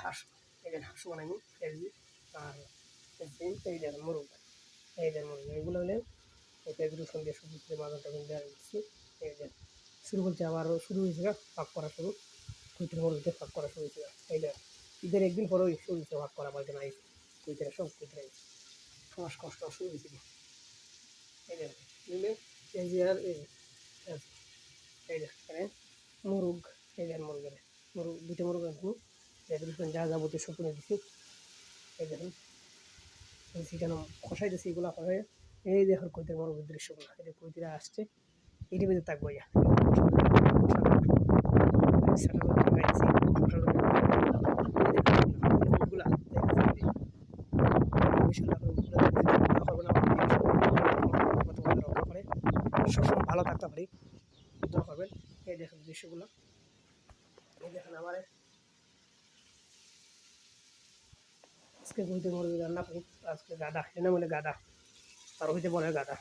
হাঁস, এই যে হাঁস বানাইনি এই যে, আর এই যে মুরগ, এই যে মুরগ, এগুলো হলে এই পেঁয়াজ রসুন দিয়ে শুরু করে মাজাটা দেওয়া দিচ্ছি। এই যে শুরু করছে, আবারও শুরু হয়েছে ভাগ করা শুরু, কুইতের মুরগিতে ভাগ করা শুরু হয়েছে। এই যে ঈদের একদিন পরেই শুরু হয়েছে ভাগ করা, বাড়িতে নাই কুইতেরা সব কুইতেরা সমস্ত কষ্ট শুরু হয়েছে। এই যে নিলে এই যে আর এই যে এখানে মুরগ, এই যে মুরগের মুরগ, দুটো মুরগ আছে, যা যাবতীয় সব কিনে দিচ্ছি। এই দেখুন সেখানে খসাই দিচ্ছি, এগুলো খসাই এই দেখুন কুইতের মুরগের দৃশ্যগুলো, এই যে কুইতেরা আসছে এটির ভিতরে থাকবো। ইয়া সবসময় ভালো থাকতে পারি, দোয়া করবেন। এই দেখুন দৃশ্যগুলো, এই দেখেন আমার আজকে কুইতের মুরগি রান্না করি। আজকে গাদা এনে বলে গাদা, আর হইতে বলে গাদা।